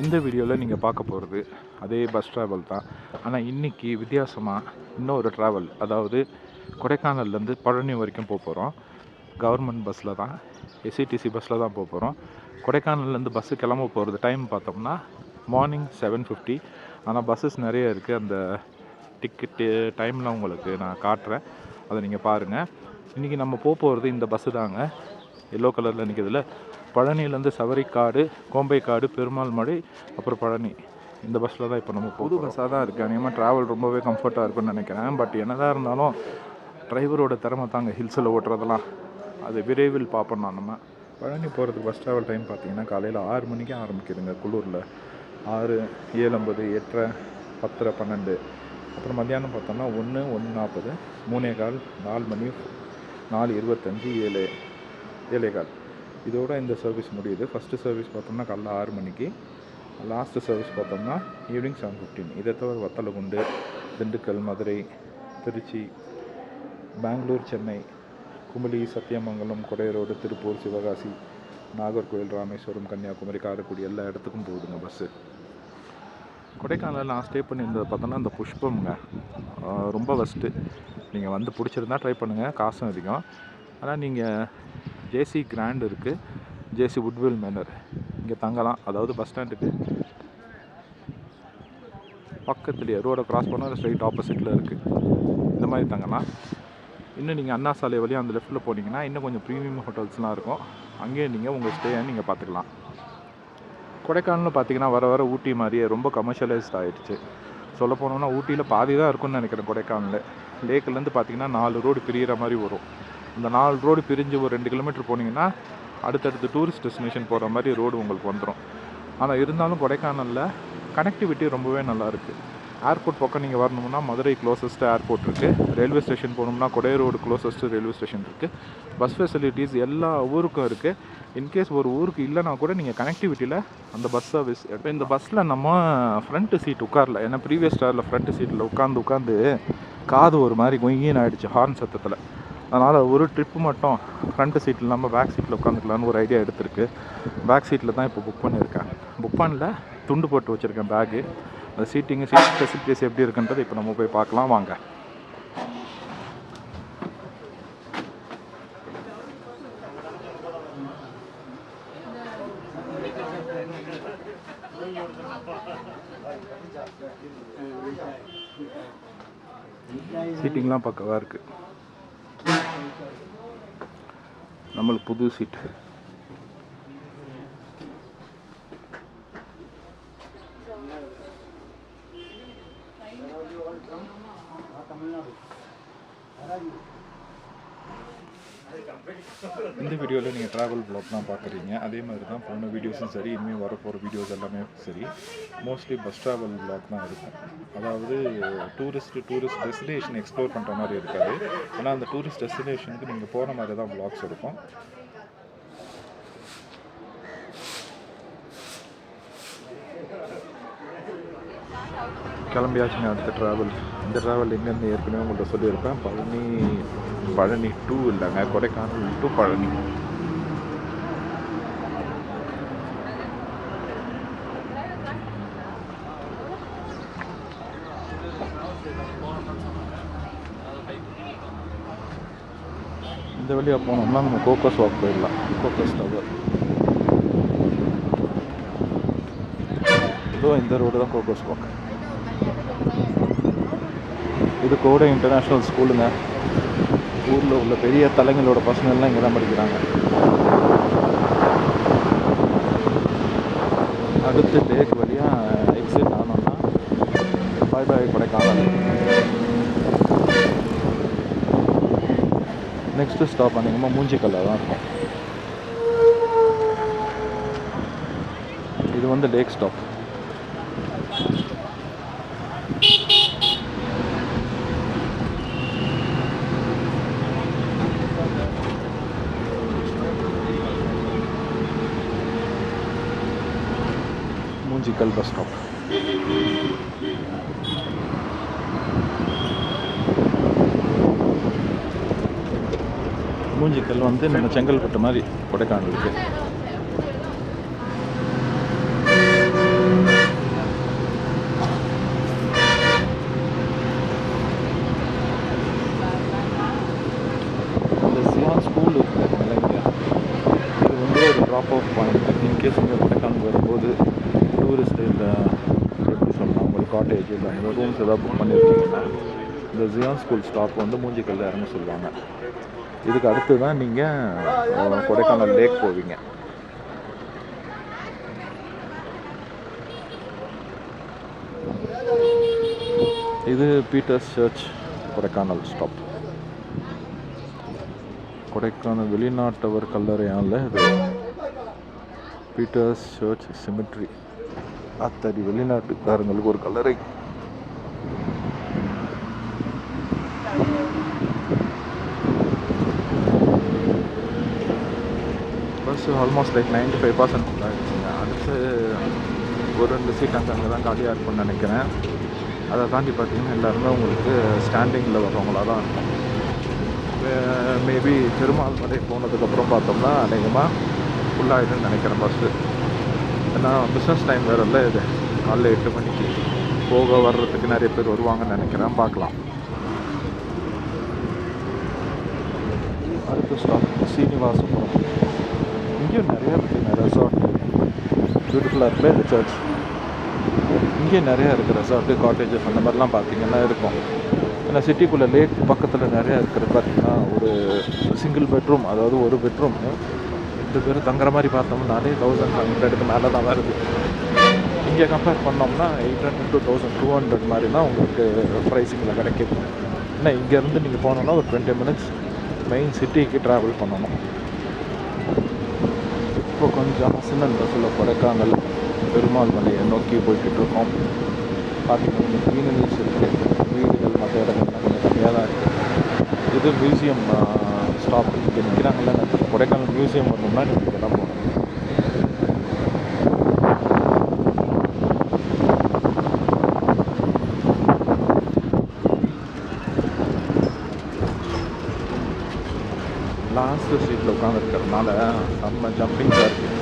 இந்த வீடியோவில் நீங்கள் பார்க்க போகிறது அதே பஸ் ட்ராவல் தான். ஆனால் இன்றைக்கி வித்தியாசமாக இன்னொரு ட்ராவல், அதாவது கொடைக்கானல்லேருந்து பழனி வரைக்கும் போக போகிறோம். கவர்மெண்ட் பஸ்ஸில் தான், எஸ்சிடிசி பஸ்ஸில் தான் போக போகிறோம். கொடைக்கானல்லேருந்து பஸ்ஸு கிளம்ப போகிறது டைம் பார்த்தோம்னா மார்னிங் 7:50. ஆனால் பஸ்ஸஸ் நிறைய இருக்குது. அந்த டிக்கெட்டு டைம்லாம் உங்களுக்கு நான் காட்டுறேன், அதை நீங்கள் பாருங்கள். இன்றைக்கி நம்ம போகிறது இந்த பஸ்ஸு தாங்க, எல்லோ கலரில் நிற்கிறதுல. பழனியிலேருந்து சவரிக்காடு, கோம்பைக்காடு, பெருமாள் மலை, அப்புறம் பழனி. இந்த பஸ்ஸில் தான் இப்போ நம்ம புது பஸ்ஸாக தான் இருக்குது. அநேகமாக ட்ராவல் ரொம்பவே கம்ஃபர்ட்டாக இருக்குன்னு நினைக்கிறேன். பட் என்னதான் இருந்தாலும் டிரைவரோட திறமை தாங்க ஹில்ஸில் ஓட்டுறதெல்லாம். அது விரைவில் பார்ப்போம். நம்ம பழனி போகிறதுக்கு பஸ் ட்ராவல் டைம் பார்த்திங்கன்னா காலையில் 6 மணிக்கே ஆரம்பிக்குதுங்க குளூரில். 6, 7:50, 8:30, 10:30, 12. அப்புறம் மத்தியானம் பார்த்தோம்னா 1, 1:40, 3:15, 4 மணி, 4:25, 7, 7:15. இதோட இந்த சர்வீஸ் முடியுது. ஃபஸ்ட்டு சர்வீஸ் பார்த்தோம்னா காலைல 6 மணிக்கு, லாஸ்ட்டு சர்வீஸ் பார்த்தோம்னா ஈவினிங் 7:15. இதை தவிர வத்தலகுண்டு, திண்டுக்கல், மதுரை, திருச்சி, பெங்களூர், சென்னை, குமுளி, சத்தியமங்கலம், கொடைரோடு, திருப்பூர், சிவகாசி, நாகர்கோவில், ராமேஸ்வரம், கன்னியாகுமரி, காரைக்குடி எல்லா இடத்துக்கும் போகுதுங்க பஸ்ஸு. கொடைக்கானல் நான் ஸ்டே பண்ணியிருந்தது பார்த்தோன்னா இந்த புஷ்பம்ங்க, ரொம்ப ஃபஸ்ட்டு. நீங்கள் வந்து பிடிச்சிருந்தா ட்ரை பண்ணுங்கள், காசும் அதிகம். ஆனால் நீங்கள் ஜேசி கிராண்ட் இருக்குது, ஜேசி வுட்வில் மேனர், இங்கே தங்கலாம். அதாவது பஸ் ஸ்டாண்டுக்கு பக்கத்துலேயே ரோடை க்ராஸ் பண்ணால் ஸ்ட்ரைட் ஆப்போசிட்டில் இருக்குது. இந்த மாதிரி தங்கலாம். இன்னும் நீங்கள் அண்ணா சாலை வழியாக அந்த லெஃப்ட்டில் போனீங்கன்னா இன்னும் கொஞ்சம் ப்ரீமியம் ஹோட்டல்ஸ்லாம் இருக்கும். அங்கேயே நீங்கள் உங்கள் ஸ்டேயை நீங்கள் பார்த்துக்கலாம். கொடைக்கானல் பார்த்திங்கன்னா வர வர ஊட்டி மாதிரியே ரொம்ப கமர்ஷியலைஸ்ட் ஆகிடுச்சு. சொல்ல போனோம்னா ஊட்டியில் பாதி தான் இருக்குன்னு நினைக்கிறேன். கொடைக்கானல் லேக்கிலேருந்து பார்த்திங்கன்னா 4 ரோடு பிரிகிற மாதிரி வரும். இந்த 4 ரோடு பிரிஞ்சு ஒரு 2 கிலோமீட்டர் போனீங்கன்னா அடுத்தடுத்து டூரிஸ்ட் டெஸ்டினேஷன் போகிற மாதிரி ரோடு உங்களுக்கு வந்துடும். ஆனால் இருந்தாலும் கொடைக்கானலில் கனெக்டிவிட்டி ரொம்பவே நல்லாயிருக்கு. ஏர்போர்ட் பக்கம் நீங்கள் வரணும்னா மதுரை க்ளோசஸ்ட்டு ஏர்போர்ட் இருக்குது. ரயில்வே ஸ்டேஷன் போகணும்னா கொடைரோடு க்ளோசஸ்ட்டு ரயில்வே ஸ்டேஷன் இருக்குது. பஸ் ஃபெசிலிட்டிஸ் எல்லா ஊருக்கும் இருக்குது. இன்கேஸ் ஒரு ஊருக்கு இல்லைனா கூட நீங்கள் கனெக்டிவிட்டியில் அந்த பஸ் சர்வீஸ். இப்போ இந்த பஸ்ஸில் நம்ம ஃப்ரண்ட்டு சீட் உட்காரல. ஏன்னா ப்ரீவியஸ் ஸ்டாரில் ஃப்ரண்ட்டு சீட்டில் உட்காந்து காது ஒரு மாதிரி கொங்கின்னு ஆகிடுச்சு ஹார்ன் சத்தத்தில். அதனால் ஒரு ட்ரிப்பு மட்டும் ஃப்ரண்ட்டு சீட்டில் இல்லாமல் பேக் சீட்டில் உட்காந்துக்கலான்னு ஒரு ஐடியா எடுத்திருக்கு. பேக் சீட்டில் தான் இப்போ புக் பண்ணியிருக்கேன். புக் பண்ணல, துண்டு போட்டு வச்சுருக்கேன் பேக்கு. அந்த சீட் ஃபெசிலிட்டிஸ் எப்படி இருக்குன்றது இப்போ நம்ம போய் பார்க்கலாம் வாங்க. சீட்டிங்லாம் பக்கவாக இருக்குது. நம்மளுக்கு புது சீட். இந்த வீடியோவில் நீங்கள் ட்ராவல் ப்ளாக் தான் பார்க்குறீங்க. அதே மாதிரி தான் போன வீடியோஸும் சரி, இனிமேல் வரப்போகிற வீடியோஸ் எல்லாமே சரி, மோஸ்ட்லி பஸ் ட்ராவல் ப்ளாக் தான் இருக்கும். அதாவது டூரிஸ்ட் டெஸ்டினேஷன் எக்ஸ்ப்ளோர் பண்ணுற மாதிரி இருக்காது. ஏன்னா அந்த டூரிஸ்ட் டெஸ்டினேஷனுக்கு நீங்கள் போகிற மாதிரி தான் ப்ளாக்ஸ் இருக்கும். கிளம்பியாச்சுங்க அடுத்த ட்ராவல். இந்த ட்ராவல் எங்கேருந்து ஏற்கனவே உங்கள்கிட்ட சொல்லியிருப்பேன். பழனி டு இல்லைங்க, கொடைக்கானல் டு பழனி. இந்த வழியாக போனோம்னா நம்ம கோக்கஸ் வாக் போயிடலாம். கோக்கஸ் டவர் இதோ இந்த ரோடு தான் கோக்கஸ் வாக். இது கோடை இன்டர்நேஷ்னல் ஸ்கூலுங்க. ஊரில் உள்ள பெரிய தலைங்களோட பசங்கள்லாம் இங்கே தான் படிக்கிறாங்க. அடுத்து லேக் வழியாக எக்ஸிட் ஆனோம்னா பாய் கொடைக்கானல். நெக்ஸ்ட்டு ஸ்டாப் பண்ணிங்கன்னா மூஞ்சிக்கல்ல தான் இருக்கும். இது வந்து lake stop. Moonjikal bus stop. Moonjikal வந்து நம்ம செங்கல்பட்டு மாதிரி கொடைக்கானலுக்கு. இந்த சியான் ஸ்கூல் இருக்குதுங்களா இங்கே, இது வந்து ஒரு ட்ராப் ஆஃப் பாயிண்ட். இன்கேஸ் இங்கே கொடைக்கானல் வரும்போது டூரிஸ்ட் இல்லை எப்படி சொல்லலாம், உங்களுக்கு காட்டேஜ் இல்லை அந்த ரூம்ஸ் எதாவது புக் பண்ணியிருக்கீங்கன்னா இந்த ஜியான் ஸ்கூல் ஸ்டாப் வந்து மூஞ்சிக்கல்ல இறங்க சொல்லுவாங்க. இதுக்கு அடுத்து தான் நீங்கள் கொடைக்கானல் லேக் போவீங்க. இது Peter's church Kodaikanal stop. Kodaikanal வெளிநாட்டவர் கல்லறையால் இது பீட்டர்ஸ் சர்ச் சிமெட்ரி. அத்தடி வெளிநாட்டுக்காரங்களுக்கு ஒரு கல்லறை. பஸ் ஆல்மோஸ்ட் லைக் 95% ஆகிடுச்சுங்க. அடுத்து ஒரு 2 சீட் அங்கே தான் காலியாக இருக்கும்னு நினைக்கிறேன். அதை தாண்டி பார்த்தீங்கன்னா எல்லாருமே உங்களுக்கு ஸ்டாண்டிங்கில் வர்றவங்களாக தான் இருக்கும். மேபி பெருமாள் மலை போனதுக்கப்புறம் பார்த்தோம்னா அநேகமாக ஃபுல்லாகிடுன்னு நினைக்கிறேன் பஸ்ஸு. ஏன்னா பிஸ்னஸ் டைம் வேறு இல்லை, இது காலைல 8 மணிக்கு போக வர்றதுக்கு நிறைய பேர் வருவாங்கன்னு நினைக்கிறேன். பார்க்கலாம். அடுத்த ஸ்டாப் சீனிவாசபுரம். இங்கேயும் நிறையா இருக்குங்க ரெசார்ட். பியூட்டிஃபுல்லாக இருக்குல்ல இந்த சர்ச். இங்கேயும் நிறையா இருக்குது ரெசார்ட்டு, காட்டேஜஸ் அந்த மாதிரிலாம் பார்த்தீங்கன்னா இருக்கும். ஏன்னா சிட்டிக்குள்ளே லேக் பக்கத்தில் நிறையா இருக்கிறது பார்த்தீங்கன்னா ஒரு சிங்கிள் பெட்ரூம், அதாவது ஒரு பெட்ரூம் 2 பேர் தங்குற மாதிரி பார்த்தோம்னாலே 1500க்கு மேலே தான் வருது. இங்கே கம்பேர் பண்ணோம்னா 800 to 1200 மாதிரி தான் உங்களுக்கு ப்ரைஸிங்கில் கிடைக்கிது. ஏன்னா இங்கேருந்து நீங்கள் போனோன்னா ஒரு 20 minutes மெயின் சிட்டிக்கு ட்ராவல் பண்ணணும். இப்போ கொஞ்சம் ஹசனன் பஸ்ஸில் கொடைக்கானல் பெருமாள் மலையை நோக்கி போய்கிட்டு இருக்கோம். பார்த்தீங்கன்னா க்ரீனரிஸ் இருக்குது, வீடுகள் மற்ற இடங்கள்லாம் கொஞ்சம் கம்மியாக தான் இருக்குது. இது மியூசியம் ஸ்டாப். இங்கே நிற்கிறாங்கல்ல, கொடைக்கானல் மியூசியம் வரணும்னா நீங்கள் இங்கே தான் போகணும். லாஸ்ட் சீட்டில் உட்காந்துருக்கிறதுனால செம்ம ஜம்பிங்காக இருக்குது.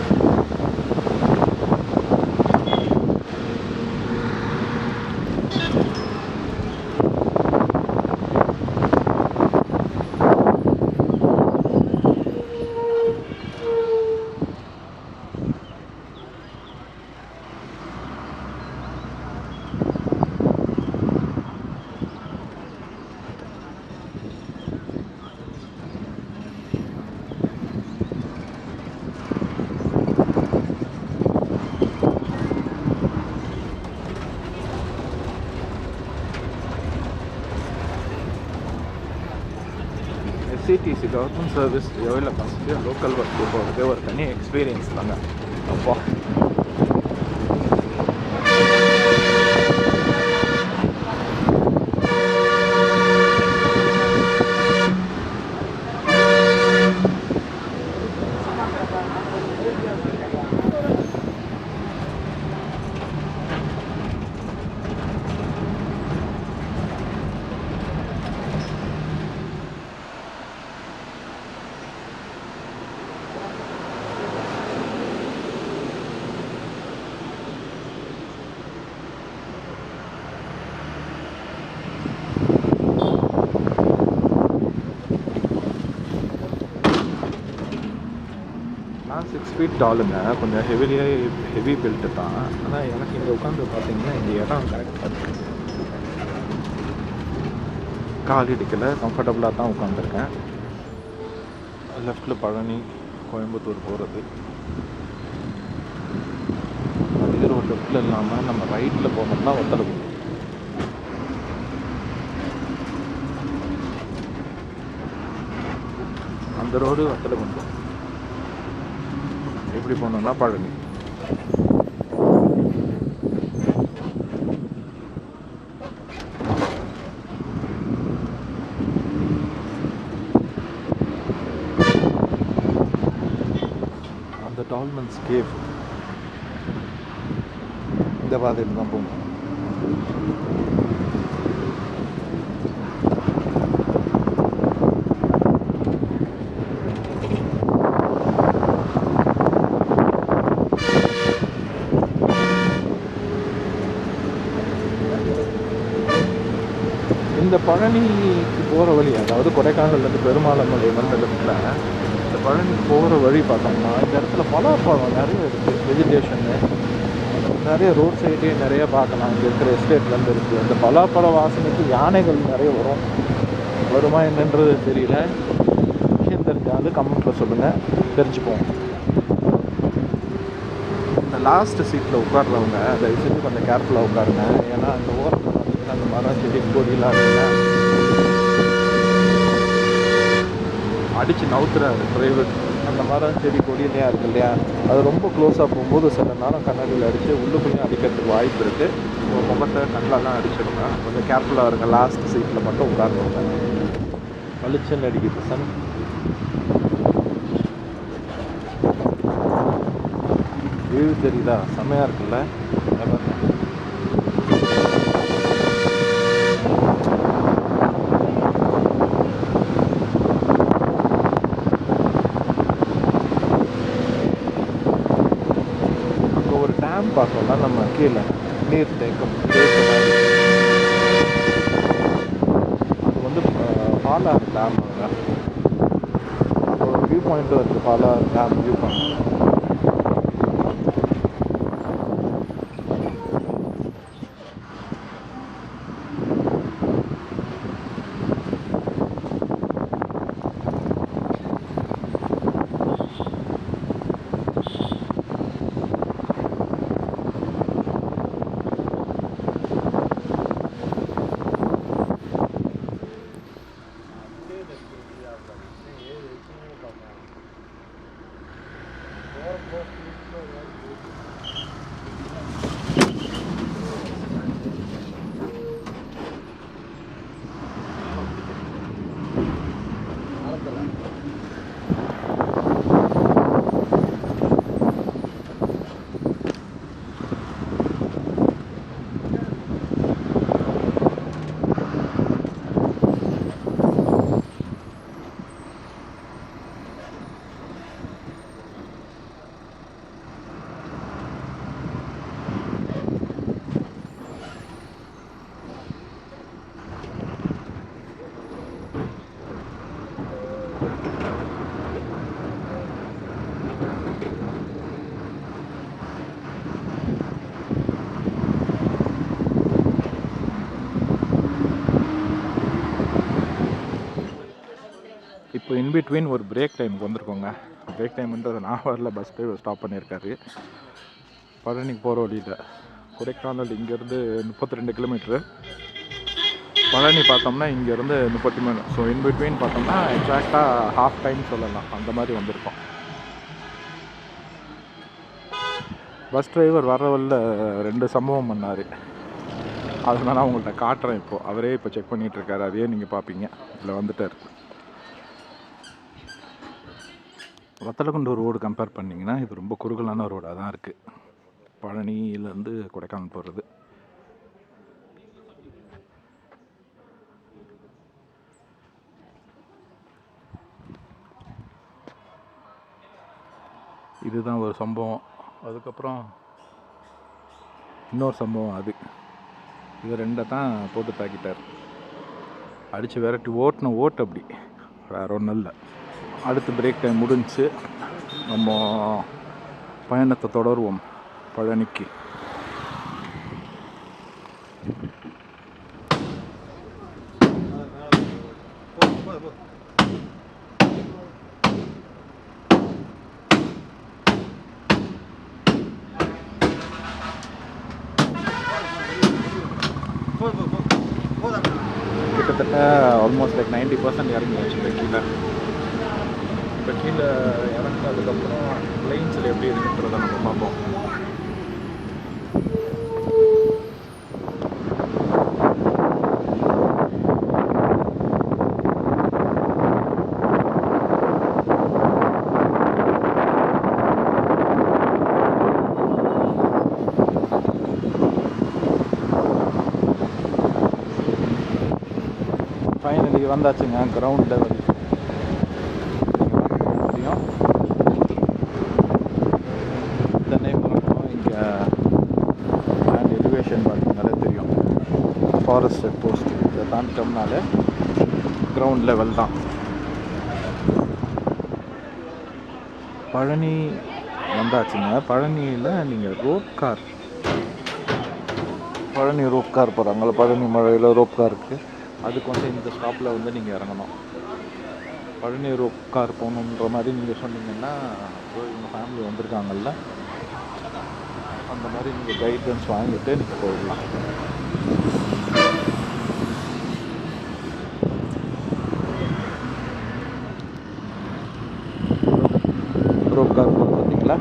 எஸ்சிடிசி கவர்மெண்ட் சர்வீஸ் எவ்வளோ ஃபஸ்ட்டு லோக்கல் ஒர்க்கு போகிறதே ஒரு தனி எக்ஸ்பீரியன்ஸ் தாங்க. அப்பா நான் 6 feet டாலுங்க, கொஞ்சம் ஹெவி பில்ட்டு தான். ஆனால் எனக்கு இங்கே உட்காந்து பார்த்தீங்கன்னா இந்த இடம் கரெக்டாக இருக்குது. கால் இடிக்கலை, கம்ஃபர்டபுளாக தான் உட்காந்துருக்கேன். லெஃப்டில் பழனி கோயம்புத்தூர் போகிறது. அதே ரோடு லெஃப்டில் இல்லாமல் நம்ம ரைட்டில் போனோம்னா வத்தலகுண்டு. அந்த ரோடு வத்தலகுண்டு. எப்படி போனோம்னா பழனி. அந்த டால்மன்ஸ் கேவ் இந்த பாதையில் தான் போகணும். பழனிக்கு போகிற வழி, அதாவது கொடைக்கானல்லேருந்து பெருமாளமலை வந்த இடத்துல இந்த பழனிக்கு போகிற வழி பார்த்தோம்னா இந்த இடத்துல பலாப்பழம் நிறைய இருக்குது. வெஜிடேஷனு நிறைய ரோட் சைடே நிறைய பார்க்கலாம். இங்கே இருக்கிற எஸ்டேட்லேருந்து இருக்குது. அந்த பலாப்பழ வாசனைக்கு யானைகள் நிறைய வருமா என்னன்றது தெரியல. விஷயம் தெரிஞ்சாலும் கமெண்ட்டில் சொல்லுங்கள், தெரிஞ்சுப்போம். இந்த லாஸ்ட் சீட்டில் உட்கார்றவங்க தயவு செஞ்சு கொஞ்சம் கேர்ஃபுல்லாக உட்காருங்க. ஏன்னா அந்த ஓரத்தில் பார்த்தீங்கன்னா அந்த மரம் செடி கொடியெலாம் இருக்குல்ல, அடித்து நவுத்துறாரு டிரைவர். அந்த மரம் செடி கொடியிலையாக இருக்கு இல்லையா, அது ரொம்ப க்ளோஸாக போகும்போது சில நேரம் கண்ணாடியில் அடித்து உள்ளுக்குள்ளேயும் அடிக்கிறதுக்கு வாய்ப்பு இருக்குது. உங்கள் முகத்தை கண்ணெலாம் அடிச்சிடுங்க. கொஞ்சம் கேர்ஃபுல்லாக இருங்க. லாஸ்ட் சீட்டில் மட்டும் உட்கார்றவங்க. பளிச்சுன்னு அடிக்குது சன். வியூ தெரியுதா? செம்மையாக இருக்குல்ல. அங்கே ஒரு டேம் பார்த்தோம்னா நம்ம கீழே நீர் தேக்கம் அது வந்து பாலாறு டேம். ஒரு வியூ பாயிண்ட்டும் இருக்குது, பாலாறு டேம் வியூ பாயிண்ட். இப்போ இன்பிட்வீன் ஒரு பிரேக் டைமுக்கு வந்திருக்கோங்க. பிரேக் டைம்ன்றது நான் வரல, பஸ் டிரைவர் ஸ்டாப் பண்ணியிருக்காரு. பழனிக்கு போகிற வழியில் கொடைக்கானல் இங்கேருந்து 32 கிலோமீட்ரு, பழனி பார்த்தோம்னா இங்கேருந்து 33. ஸோ இன்பிட்வீன் பார்த்தோம்னா எக்ஸாக்டாக ஹாஃப் டைம் சொல்லலாம், அந்த மாதிரி வந்திருக்கோம். பஸ் டிரைவர் வர வழியில் 2 சம்பவம் பண்ணார். அதனால நான் உங்கள்கிட்ட காட்டுறேன். இப்போது அவரே இப்போ செக் பண்ணிகிட்ருக்காரு, அதையே நீங்கள் பார்ப்பீங்க. இதில் வந்துட்டார். வத்தலகுண்டு ரோடு கம்பேர் பண்ணிங்கன்னா இது ரொம்ப குறுகலான ரோடாக தான் இருக்குது, பழனியிலேருந்து கொடைக்கானல் போகிறது. இதுதான் ஒரு சம்பவம். அதுக்கப்புறம் இன்னொரு சம்பவம். இது 2 தான் போட்டு தாக்கிட்டார். அடித்து விரட்டி ஓட்டு அப்படி, வேறு ஒன்றும் இல்லை. அடுத்து பிரேக் டைம் முடிஞ்சு நம்ம பயணத்தை தொடருவோம் பழனிக்கு. கிட்டத்தட்ட ஆல்மோஸ்ட் லைக் 90% இறங்கியாச்சு. இப்போ கீழே இறங்கினதுக்கப்புறம் பிளைன்ஸில் எப்படி இருக்குன்றதை நம்ம பார்ப்போம். ஃபைனலி வந்தாச்சுங்க கிரவுண்ட் லெவல். தெரியும் சென்னை போகிறோம். இங்கே லேண்ட் எலிவேஷன் பார்த்தீங்கன்னாலே தெரியும், ஃபாரஸ்ட் செக் போஸ்ட். இதை தாண்டிட்டோம்னாலே கிரவுண்ட் லெவல் தான். பழனி வந்தாச்சுங்க. பழனியில் நீங்கள் rope car, Palani rope car போகிறாங்கள, பழனி மழையில் ரோப் கார் இருக்குது. அதுக்கு வந்து இந்த ஸ்டாப்பில் வந்து நீங்கள் இறங்கணும். பழனி ரோப் கார் போகணுன்ற மாதிரி நீங்கள் சொன்னீங்கன்னா எங்கள் ஃபேமிலி வந்திருக்காங்கல்ல, அந்த மாதிரி நீங்கள் கைடன்ஸ் வாங்கிட்டு நீங்கள் போயிடலாம். ரோப் கார் பார்த்தீங்களா,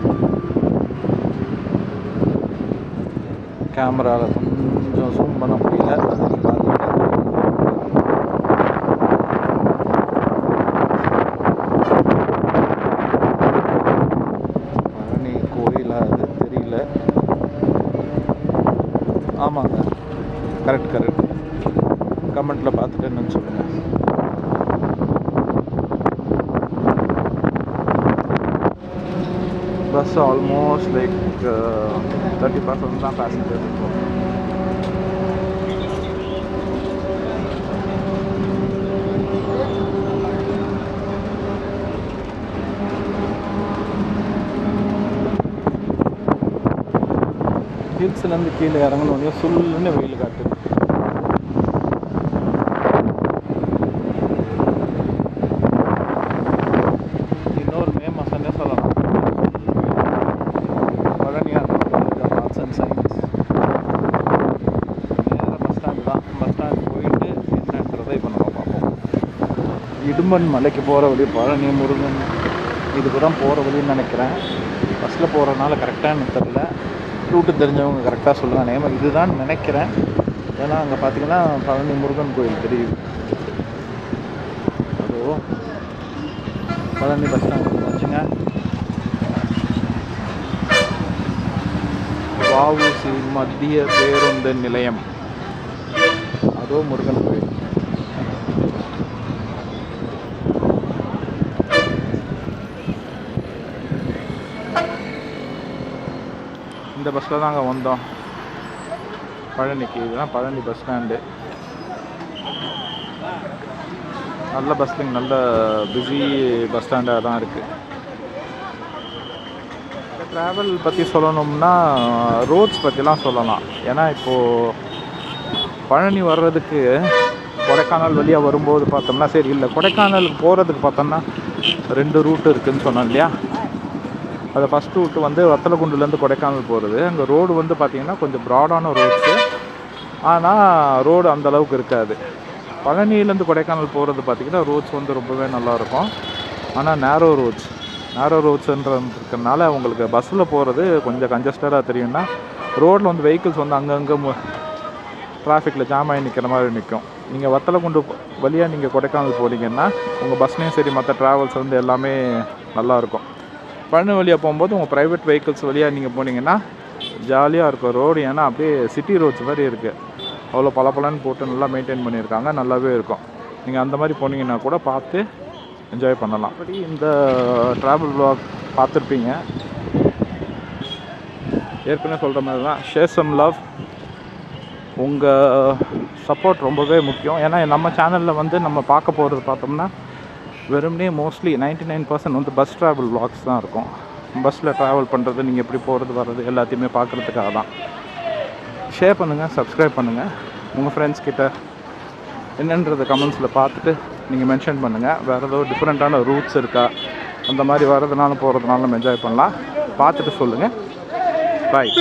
கேமராவில் கொஞ்சம் ஜூம் பண்ண முடியல, அது பார்த்தீங்கன்னா பழனி கோயிலா அது தெரியல. ஆமாங்க, கரெக்ட். கமெண்ட்டில் பார்த்துட்டு என்னன்னு சொல்லுங்கள். பஸ் ஆல்மோஸ்ட் லைக் 30% தான் பேசஞ்சர்ஸ் இருக்கும். ஹில்ஸ்லேருந்து கீழே இறங்கணுன்னே சுல்லுன்னு வெயில் காட்டுது. இன்னொரு மே மாதம்னே சொல்லலாம். பழனியார் ஆர்ட்ஸ் அண்ட் சயின்ஸ் நேராக பஸ் ஸ்டாண்டு தான். பஸ் ஸ்டாண்ட் போயிட்டு என்னன்றதை இப்போ நம்ம பார்ப்போம். இடும்பன் மலைக்கு போகிற வழி, பழனி முருகன் இதுக்கு தான் போகிற வழின்னு நினைக்கிறேன். பஸ்ஸில் போகிறதுனால கரெக்டாக எனக்கு தெரில, ரூட்டு தெரிஞ்சவங்க கரெக்டாக சொல்லுவாங்க. நேம் இதுதான் நினைக்கிறேன். ஏன்னா அங்கே பார்த்தீங்கன்னா பழனி முருகன் கோயில் தெரியுது. அதோ பழனி பஸ் ஸ்டாண்ட் வச்சுங்க. வஉசி மத்திய பேருந்து நிலையம், அதோ முருகன் கோயில். இந்த பஸ்ஸில் தாங்க வந்தோம் பழனிக்கு. இதுதான் பழனி பஸ் ஸ்டாண்டு. நல்ல பஸ்ஸிங், நல்ல பிஸி பஸ் ஸ்டாண்டாக தான் இருக்குது. ட்ராவல் பற்றி சொல்லணும்னா ரோட்ஸ் பற்றிலாம் சொல்லலாம். ஏன்னா இப்போது பழனி வர்றதுக்கு கொடைக்கானல் வழியாக வரும்போது பார்த்தோம்னா சரி இல்லை, கொடைக்கானலுக்கு போகிறதுக்கு பார்த்தோம்னா 2 ரூட்டு இருக்குதுன்னு சொன்னோம் இல்லையா. அது ஃபஸ்ட் ரூட்டு வந்து வத்தலகுண்டுலேருந்து கொடைக்கானல் போகிறது. அங்கே ரோடு வந்து பார்த்திங்கன்னா கொஞ்சம் ப்ராடான ரோட்ஸு, ஆனால் ரோடு அந்தளவுக்கு இருக்காது. பழனியிலேருந்து கொடைக்கானல் போகிறது பார்த்திங்கன்னா ரோட்ஸ் வந்து ரொம்பவே நல்லாயிருக்கும். ஆனால் நேரோ ரோட்ஸுன்றதுனால உங்களுக்கு பஸ்ஸில் போகிறது கொஞ்சம் கன்ஜஸ்டடாக தெரியும்னா, ரோட்டில் வந்து வெஹிக்கிள்ஸ் வந்து அங்கங்கே டிராஃபிக்கில் ஜாம் ஆகி நிற்கிற மாதிரி நிற்கும். நீங்கள் வத்தலகுண்டு வழியாக நீங்கள் கொடைக்கானல் போனீங்கன்னா உங்கள் பஸ்லேயும் சரி மற்ற ட்ராவல்ஸ் வந்து எல்லாமே நல்லாயிருக்கும். பழனி வழியாக போகும்போது உங்கள் ப்ரைவேட் வெஹிக்கிள்ஸ் வழியாக நீங்கள் போனீங்கன்னா ஜாலியாக இருக்கும் ரோடு. ஏன்னா அப்படியே சிட்டி ரோட்ஸ் மாதிரி இருக்குது. அவ்வளோ பளபளன்னு போட்டு நல்லா மெயின்டைன் பண்ணியிருக்காங்க, நல்லாவே இருக்கும். நீங்கள் அந்த மாதிரி போனீங்கன்னா கூட பார்த்து என்ஜாய் பண்ணலாம். அப்படி இந்த ட்ராவல் vlog பார்த்துருப்பீங்க. ஏற்கனவே சொல்கிற மாதிரி தான், ஷேர் சம் லவ். உங்கள் சப்போர்ட் ரொம்பவே முக்கியம். ஏன்னா நம்ம சேனலில் வந்து நம்ம பார்க்க போகிறது பார்த்தோம்னா வெறும்னே மோஸ்ட்லி 99% வந்து பஸ் ட்ராவல் vlogs தான் இருக்கும். பஸ்ஸில் ட்ராவல் பண்ணுறது, நீங்கள் எப்படி போகிறது வர்றது எல்லாத்தையுமே பார்க்குறதுக்காக தான். ஷேர் பண்ணுங்கள், சப்ஸ்கிரைப் பண்ணுங்கள். உங்கள் ஃப்ரெண்ட்ஸ் கிட்ட என்னன்றது கமெண்ட்ஸில் பார்த்துட்டு நீங்கள் மென்ஷன் பண்ணுங்கள். வேறு ஏதோ டிஃப்ரெண்ட்டான ரூட்ஸ் இருக்கா, அந்த மாதிரி வர்றதுனால போகிறதுனால நம்ம என்ஜாய் பண்ணலாம். பார்த்துட்டு சொல்லுங்கள். பாய்.